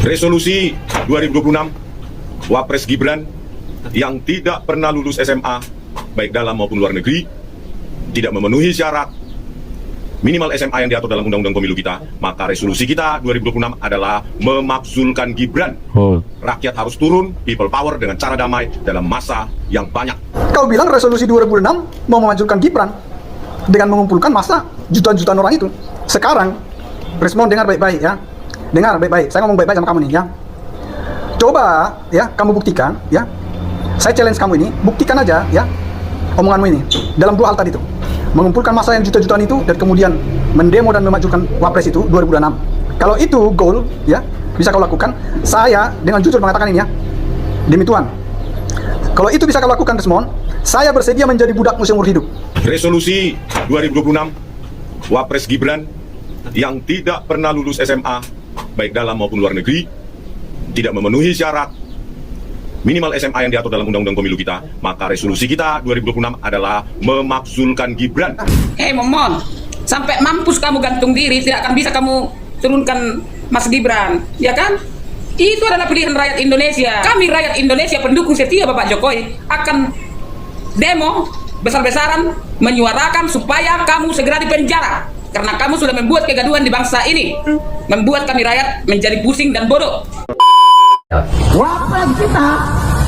Resolusi 2026 Wapres Gibran yang tidak pernah lulus SMA baik dalam maupun luar negeri, tidak memenuhi syarat minimal SMA yang diatur dalam Undang-Undang Pemilu kita, maka resolusi kita 2026 adalah memakzulkan Gibran. Rakyat harus turun, people power dengan cara damai dalam masa yang banyak. Kau bilang resolusi 2006 mau memakzulkan Gibran dengan mengumpulkan massa jutaan-jutaan orang itu. Sekarang, respon dengar baik-baik ya. Dengar baik-baik, saya ngomong baik-baik sama kamu nih ya. Coba ya, kamu buktikan ya. Saya challenge kamu ini, buktikan aja ya omonganmu ini dalam dua hal tadi tuh. Mengumpulkan massa yang juta-jutaan itu dan kemudian mendemo dan memajukan Wapres itu 2026. Kalau itu goal ya, bisa kau lakukan, saya dengan jujur mengatakan ini ya. Demi Tuhan. Kalau itu bisa kau lakukan, Desmond, saya bersedia menjadi budakmu seumur hidup. Resolusi 2026 Wapres Gibran yang tidak pernah lulus SMA baik dalam maupun luar negeri, tidak memenuhi syarat minimal SMA yang diatur dalam Undang-Undang Pemilu kita, maka resolusi kita 2026 adalah memakzulkan Gibran. Momon, sampai mampus kamu gantung diri, tidak akan bisa kamu turunkan Mas Gibran, ya kan? Itu adalah pilihan rakyat Indonesia. Kami rakyat Indonesia pendukung setia Bapak Jokowi akan demo besar-besaran menyuarakan supaya kamu segera dipenjara karena kamu sudah membuat kegaduhan di bangsa ini, membuat kami rakyat menjadi pusing dan bodoh. Wapres kita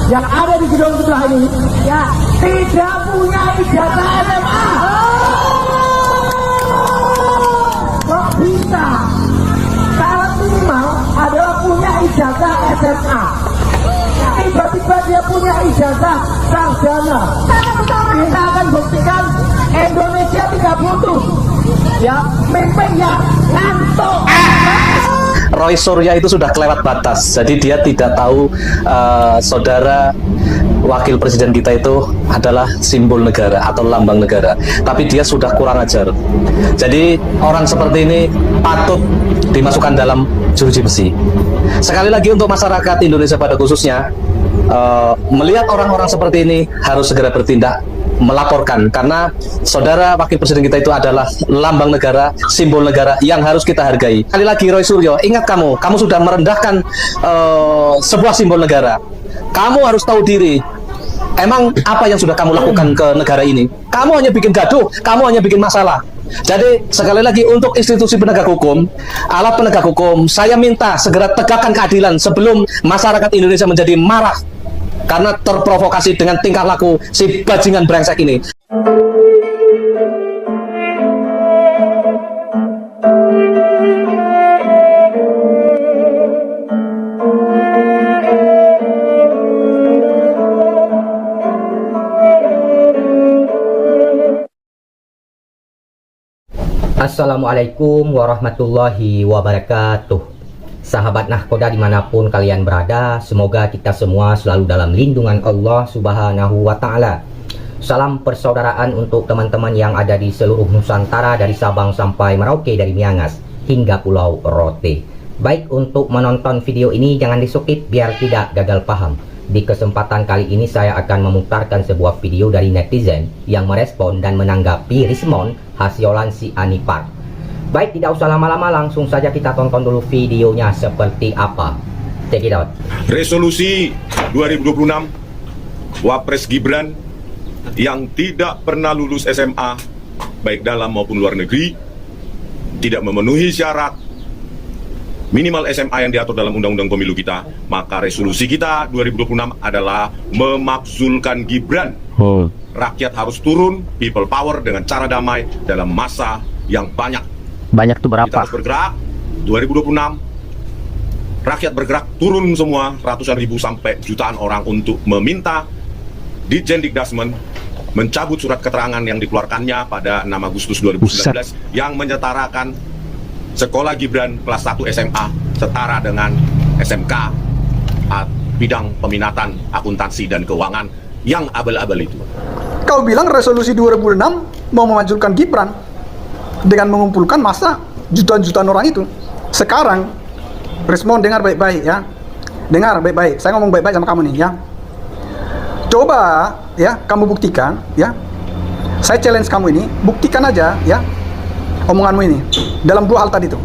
yang ada di gedung sebelah ini ya tidak punya ijazah SMA. Kok bisa? Syarat minimal adalah punya ijazah SMA. Tiba-tiba dia punya ijazah sarjana. Kita akan buktikan Indonesia tidak butuh ya mimpinnya ngantuk. Roy Suryo itu sudah kelewat batas, jadi dia tidak tahu saudara wakil presiden kita itu adalah simbol negara atau lambang negara, tapi dia sudah kurang ajar. Jadi orang seperti ini patut dimasukkan dalam jeruji besi. Sekali lagi untuk masyarakat Indonesia pada khususnya, melihat orang-orang seperti ini harus segera bertindak, melaporkan, karena saudara wakil presiden kita itu adalah lambang negara, simbol negara yang harus kita hargai. Sekali lagi Roy Suryo, ingat kamu sudah merendahkan sebuah simbol negara. Kamu harus tahu diri. Emang apa yang sudah kamu lakukan ke negara ini? Kamu hanya bikin gaduh, kamu hanya bikin masalah. Jadi sekali lagi untuk institusi penegak hukum, alat penegak hukum, saya minta segera tegakkan keadilan sebelum masyarakat Indonesia menjadi marah karena terprovokasi dengan tingkah laku si bajingan brengsek ini. Assalamualaikum warahmatullahi wabarakatuh. Sahabat Nahkoda dimanapun kalian berada, semoga kita semua selalu dalam lindungan Allah Subhanahu wa Ta'ala. Salam persaudaraan untuk teman-teman yang ada di seluruh Nusantara, dari Sabang sampai Merauke, dari Miangas hingga Pulau Rote. Baik, untuk menonton video ini jangan di-skip biar tidak gagal paham. Di kesempatan kali ini saya akan memutarkan sebuah video dari netizen yang merespon dan menanggapi Rismon Hasyolan si Anipar. Baik, tidak usah lama-lama, langsung saja kita tonton dulu videonya seperti apa. Check it out. Resolusi 2026 Wapres Gibran yang tidak pernah lulus SMA baik dalam maupun luar negeri, tidak memenuhi syarat minimal SMA yang diatur dalam Undang-Undang Pemilu kita, maka resolusi kita 2026 adalah memakzulkan Gibran. Rakyat harus turun, people power dengan cara damai dalam masa yang banyak. Banyak tuh berapa? Kita harus bergerak. 2026 rakyat bergerak, turun semua, ratusan ribu sampai jutaan orang untuk meminta Ditjen Dikdasmen mencabut surat keterangan yang dikeluarkannya pada 6 Agustus 2019 yang menyetarakan sekolah Gibran kelas 1 SMA setara dengan SMK bidang peminatan akuntansi dan keuangan yang abal-abal itu. Kau bilang resolusi 2006 mau memajukan Gibran dengan mengumpulkan massa jutaan-jutaan orang itu. Sekarang, respon dengar baik-baik ya. Dengar baik-baik, saya ngomong baik-baik sama kamu nih ya. Coba ya, kamu buktikan ya. Saya challenge kamu ini, buktikan aja ya omonganmu ini dalam dua hal tadi tuh.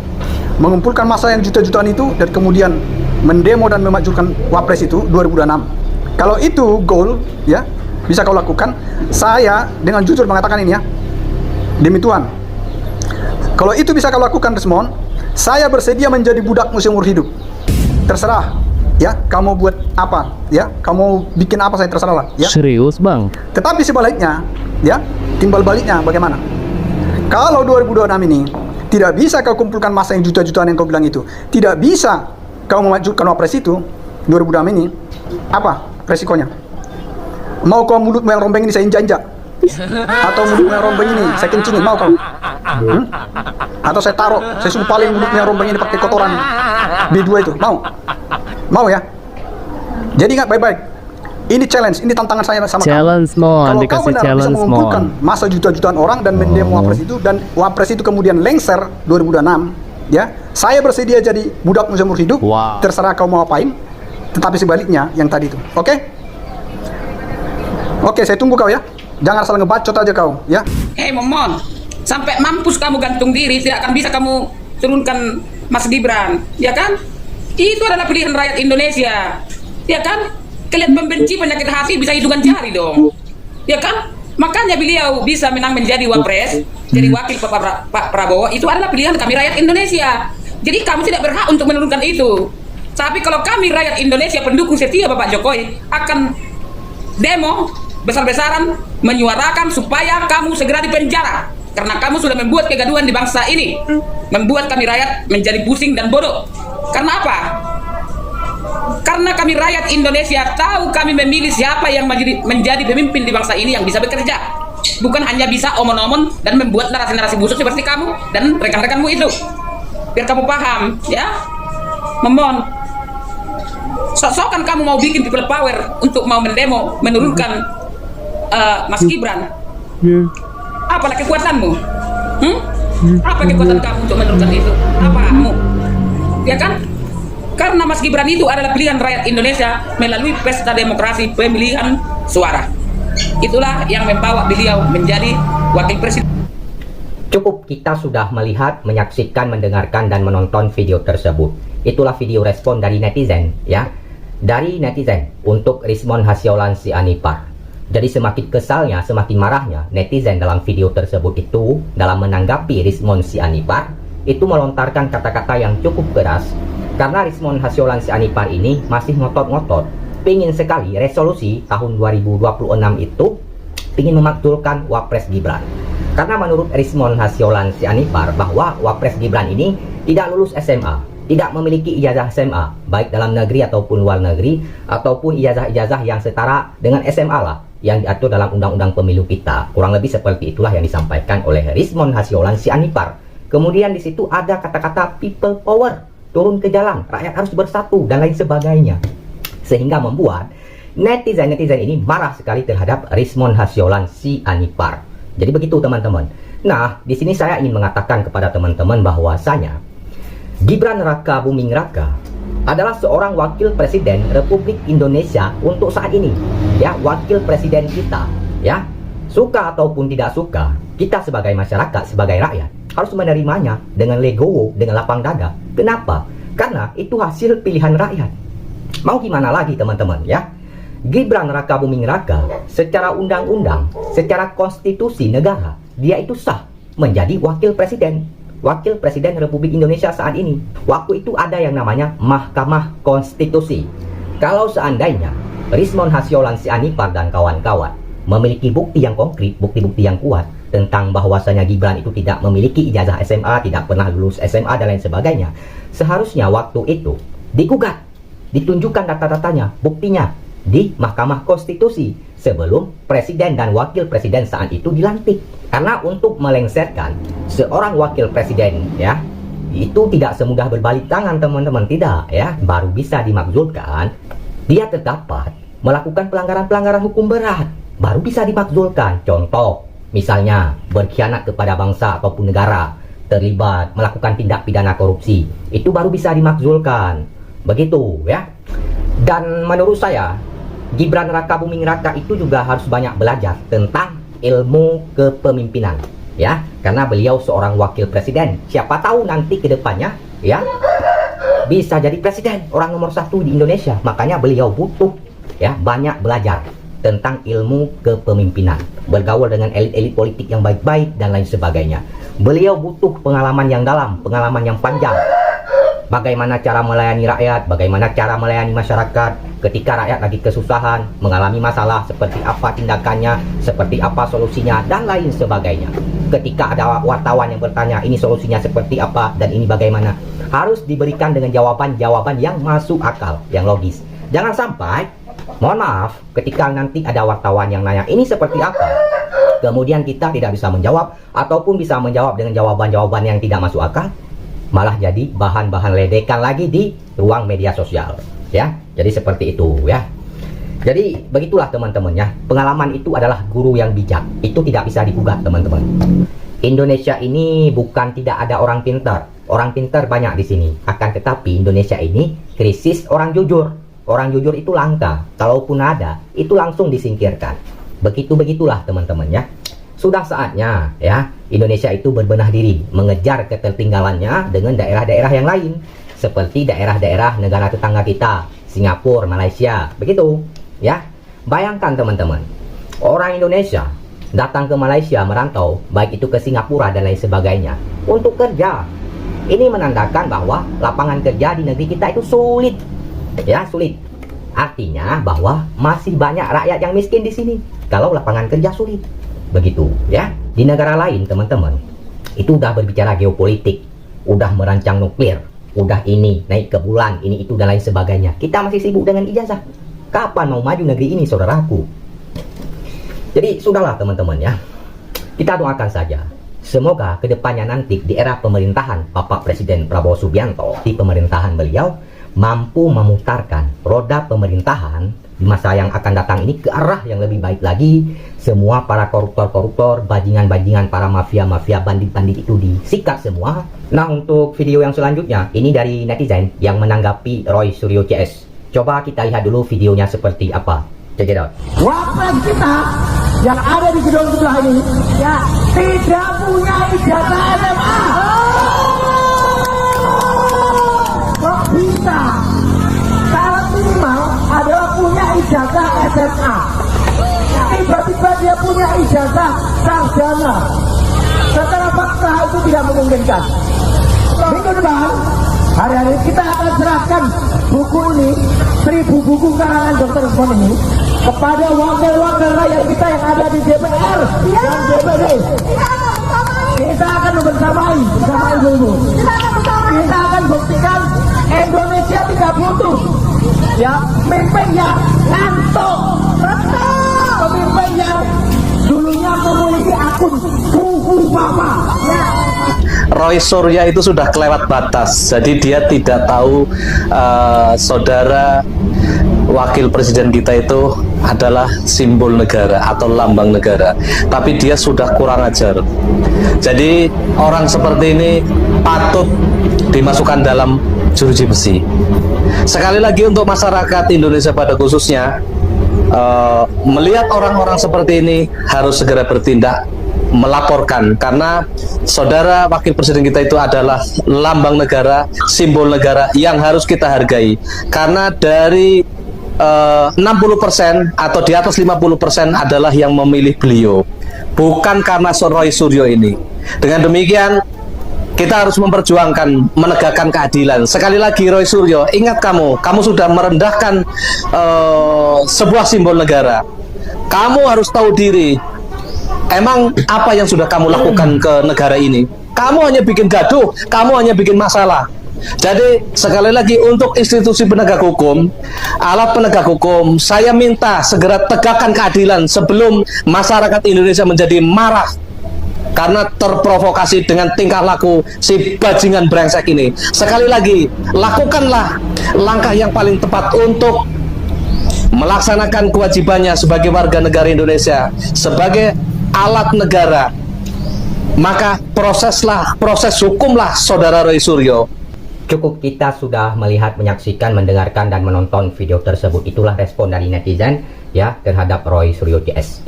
Mengumpulkan massa yang juta-jutaan itu dan kemudian mendemo dan memajukan wapres itu 2026. Kalau itu goal ya bisa kau lakukan, saya dengan jujur mengatakan ini ya, demi Tuhan, kalau itu bisa kau lakukan Desmond, saya bersedia menjadi budak seumur hidup. Terserah ya, kamu buat apa ya, kamu bikin apa saya terserah lah ya. Serius bang? Tetapi sebaliknya ya, timbal baliknya bagaimana? Kalau 2026 ini tidak bisa kau kumpulkan masa yang juta-jutaan yang kau bilang itu, tidak bisa kau memajukan wapres itu 2026 ini, apa resikonya? Mau kau mulutmu yang rombeng ini saya injak-injak? Atau mulutmu yang rombeng ini saya kencingin, mau kau? Atau saya taruh, saya sumpalin mulutmu yang rombeng ini pakai kotoran B2 itu, mau? Mau ya? Jadi ingat baik-baik, ini challenge, ini tantangan saya sama Challenge kamu. mon, Kalau kau dikasih benar bisa challenge mengumpulkan mon. masa juta-jutaan orang dan mendemo wapres itu, dan wapres itu kemudian lengser 2026 ya, saya bersedia jadi budak seumur hidup. Wow. Terserah kau mau apain, tetapi sebaliknya yang tadi itu, oke? Oke, saya tunggu kau ya, jangan asal ngebacot aja kau ya. Hei Momon, sampai mampus kamu gantung diri, tidak akan bisa kamu turunkan Mas Gibran, ya kan? Itu adalah pilihan rakyat Indonesia, ya kan? Kalian membenci penyakit hati bisa hitungan jari dong, ya kan? Makanya beliau bisa menang menjadi wapres, jadi wakil Pak Prabowo. Itu adalah pilihan kami rakyat Indonesia. Jadi kamu tidak berhak untuk menurunkan itu. Tapi kalau kami rakyat Indonesia pendukung setia Bapak Jokowi akan demo besar-besaran menyuarakan supaya kamu segera dipenjara karena kamu sudah membuat kegaduhan di bangsa ini, membuat kami rakyat menjadi pusing dan bodoh. Karena apa? Karena kami rakyat Indonesia tahu kami memilih siapa yang menjadi pemimpin di bangsa ini yang bisa bekerja, bukan hanya bisa omon-omon dan membuat narasi-narasi busuk seperti kamu dan rekan-rekanmu itu. Biar kamu paham ya, Memon. Sok-sokan kamu mau bikin people power untuk mau mendemo menurunkan Mas Gibran. Apalah kekuatanmu? Apa kekuatan kamu untuk menurunkan itu? Apamu? Ya kan? Karena Mas Gibran itu adalah pilihan rakyat Indonesia melalui pesta demokrasi pemilihan suara. Itulah yang membawa beliau menjadi wakil presiden. Cukup kita sudah melihat, menyaksikan, mendengarkan, dan menonton video tersebut. Itulah video respon dari netizen ya. Dari netizen untuk Rizmon Hasyolan Sianipar. Jadi semakin kesalnya, semakin marahnya netizen dalam video tersebut itu dalam menanggapi Rizmon Sianipar itu melontarkan kata-kata yang cukup keras. Karena Rizmon Hasyolan Sianipar ini masih ngotot-ngotot pingin sekali resolusi tahun 2026 itu pingin memakzulkan Wapres Gibran. Karena menurut Rizmon Hasyolan Sianipar bahwa Wapres Gibran ini tidak lulus SMA, tidak memiliki ijazah SMA baik dalam negeri ataupun luar negeri, ataupun ijazah-ijazah yang setara dengan SMA lah yang diatur dalam undang-undang pemilu kita. Kurang lebih seperti itulah yang disampaikan oleh Rizmon Hasyolan Sianipar. Kemudian di situ ada kata-kata people power, turun ke jalan, rakyat harus bersatu dan lain sebagainya. Sehingga membuat netizen-netizen ini marah sekali terhadap Rizmon Hasyolan Sianipar. Jadi begitu teman-teman. Nah, di sini saya ingin mengatakan kepada teman-teman bahwasanya Gibran Raka Buming Raka adalah seorang wakil presiden Republik Indonesia untuk saat ini. Ya, wakil presiden kita, ya. Suka ataupun tidak suka, kita sebagai masyarakat, sebagai rakyat harus menerimanya dengan legowo, dengan lapang dada. Kenapa? Karena itu hasil pilihan rakyat. Mau gimana lagi teman-teman ya? Gibran Raka Buming Raka secara undang-undang, secara konstitusi negara, dia itu sah menjadi wakil presiden Republik Indonesia saat ini. Waktu itu ada yang namanya Mahkamah Konstitusi. Kalau seandainya Rizmon Hasyolan Sianipar dan kawan-kawan memiliki bukti yang konkret, bukti-bukti yang kuat tentang bahwasanya Gibran itu tidak memiliki ijazah SMA, tidak pernah lulus SMA dan lain sebagainya, seharusnya waktu itu digugat, ditunjukkan data-datanya, buktinya di Mahkamah Konstitusi sebelum presiden dan wakil presiden saat itu dilantik. Karena untuk melengsarkan seorang wakil presiden ya, itu tidak semudah berbalik tangan teman-teman, tidak ya. Baru bisa dimakzulkan dia terdapat melakukan pelanggaran-pelanggaran hukum berat, baru bisa dimakzulkan. Contoh misalnya berkhianat kepada bangsa ataupun negara, terlibat melakukan tindak pidana korupsi, itu baru bisa dimakzulkan. Begitu ya. Dan menurut saya Gibran Raka Buming Raka itu juga harus banyak belajar tentang ilmu kepemimpinan ya, karena beliau seorang wakil presiden. Siapa tahu nanti ke depannya ya, bisa jadi presiden, orang nomor 1 di Indonesia. Makanya beliau butuh ya banyak belajar tentang ilmu kepemimpinan, bergaul dengan elit-elit politik yang baik-baik dan lain sebagainya. Beliau butuh pengalaman yang dalam, pengalaman yang panjang. Bagaimana cara melayani rakyat, bagaimana cara melayani masyarakat ketika rakyat lagi kesusahan, mengalami masalah, seperti apa tindakannya, seperti apa solusinya, dan lain sebagainya. Ketika ada wartawan yang bertanya, ini solusinya seperti apa, dan ini bagaimana, harus diberikan dengan jawaban-jawaban yang masuk akal, yang logis. Jangan sampai, mohon maaf, ketika nanti ada wartawan yang nanya, ini seperti apa, kemudian kita tidak bisa menjawab, ataupun bisa menjawab dengan jawaban-jawaban yang tidak masuk akal, malah jadi bahan-bahan ledekan lagi di ruang media sosial, ya. Jadi seperti itu, ya. Jadi begitulah teman-teman, ya. Pengalaman itu adalah guru yang bijak. Itu tidak bisa digugat, teman-teman. Indonesia ini bukan tidak ada orang pintar. Orang pintar banyak di sini. Akan tetapi Indonesia ini krisis orang jujur. Orang jujur itu langka. Kalaupun ada, itu langsung disingkirkan. Begitulah teman-teman, ya. Sudah saatnya, ya, Indonesia itu berbenah diri, mengejar ketertinggalannya dengan daerah-daerah yang lain, seperti daerah-daerah negara tetangga kita, Singapura, Malaysia, begitu, ya. Bayangkan teman-teman, orang Indonesia datang ke Malaysia merantau, baik itu ke Singapura dan lain sebagainya, untuk kerja. Ini menandakan bahwa lapangan kerja di negeri kita itu sulit, ya, sulit. Artinya bahwa masih banyak rakyat yang miskin di sini, kalau lapangan kerja sulit. Begitu, ya. Di negara lain teman-teman itu udah berbicara geopolitik, udah merancang nuklir, udah ini naik ke bulan, ini itu dan lain sebagainya. Kita masih sibuk dengan ijazah. Kapan mau maju negeri ini, saudaraku? Jadi sudahlah teman-teman, ya. Kita doakan saja, semoga kedepannya nanti di era pemerintahan Bapak Presiden Prabowo Subianto, di pemerintahan beliau mampu memutarkan roda pemerintahan di masa yang akan datang ini ke arah yang lebih baik lagi. Semua para koruptor-koruptor, bajingan-bajingan, para mafia-mafia, bandit-bandit itu disikat semua. Nah, untuk video yang selanjutnya, ini dari netizen yang menanggapi Roy Suryo CS. Coba kita lihat dulu videonya seperti apa. Check it out. Wapres kita yang ada di gedung sebelah ini ya tidak punya ijazah SMA. Kok bisa? Syarat minimal adalah punya ijazah SMA. Tiba-tiba dia punya ijazah sarjana. Secara fakta itu tidak memungkinkan. Minggu depan, hari-hari kita akan serahkan buku ini, 1000 buku karangan Dr. Usman ini, kepada wakil-wakil rakyat kita yang ada di DPR dan DPD. Kita akan bersamai dulu. Kita akan buktikan Indonesia tidak butuh, ya, pemimpin yang ngantuk, pemimpin yang dulunya memiliki akun buku papa. Ya. Roy Suryo itu sudah kelewat batas, jadi dia tidak tahu saudara wakil presiden kita itu adalah simbol negara atau lambang negara, tapi dia sudah kurang ajar. Jadi orang seperti ini patut dimasukkan dalam jeruji besi. Sekali lagi untuk masyarakat Indonesia pada khususnya, melihat orang-orang seperti ini harus segera bertindak, melaporkan, karena saudara wakil presiden kita itu adalah lambang negara, simbol negara yang harus kita hargai. Karena dari 60% atau di atas 50% adalah yang memilih beliau, bukan karena Roy Suryo ini. Dengan demikian kita harus memperjuangkan, menegakkan keadilan. Sekali lagi Roy Suryo, ingat kamu sudah merendahkan sebuah simbol negara. Kamu harus tahu diri. Emang apa yang sudah kamu lakukan ke negara ini? Kamu hanya bikin gaduh, kamu hanya bikin masalah. Jadi sekali lagi untuk institusi penegak hukum, alat penegak hukum, saya minta segera tegakkan keadilan sebelum masyarakat Indonesia menjadi marah karena terprovokasi dengan tingkah laku si bajingan brengsek ini. Sekali lagi, lakukanlah langkah yang paling tepat untuk melaksanakan kewajibannya sebagai warga negara Indonesia, sebagai alat negara. Maka proses hukumlah saudara Roy Suryo. Cukup kita sudah melihat, menyaksikan, mendengarkan, dan menonton video tersebut. Itulah respon dari netizen, ya, terhadap Roy Suryo CS.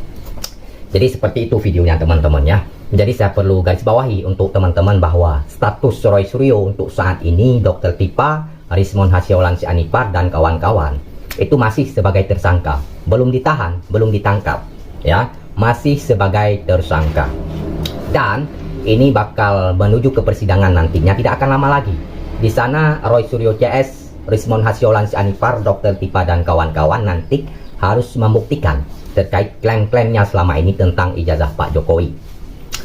Jadi seperti itu videonya teman-teman, ya. Jadi saya perlu garis bawahi untuk teman-teman bahwa status Roy Suryo untuk saat ini, Dr. Tipa, Rismond Hasyolansi Anipar dan kawan-kawan itu masih sebagai tersangka, belum ditahan, belum ditangkap, ya, masih sebagai tersangka. Dan ini bakal menuju ke persidangan nantinya, tidak akan lama lagi. Di sana Roy Suryo CS, Rismond Hasyolansi Anipar, Dr. Tipa dan kawan-kawan nanti harus membuktikan terkait klaim-klaimnya selama ini tentang ijazah Pak Jokowi.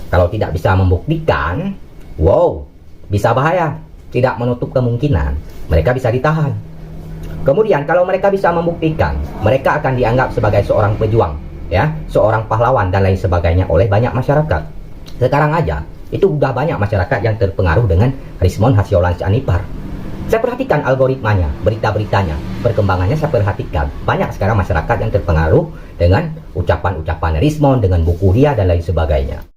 Kalau tidak bisa membuktikan, wow, bisa bahaya. Tidak menutup kemungkinan mereka bisa ditahan. Kemudian kalau mereka bisa membuktikan, mereka akan dianggap sebagai seorang pejuang, ya, seorang pahlawan dan lain sebagainya oleh banyak masyarakat. Sekarang aja itu udah banyak masyarakat yang terpengaruh dengan Rismond Hasyolansi Anipar. Saya perhatikan algoritmanya, berita-beritanya, perkembangannya saya perhatikan. Banyak sekarang masyarakat yang terpengaruh dengan ucapan-ucapan Rismond, dengan buku dia dan lain sebagainya.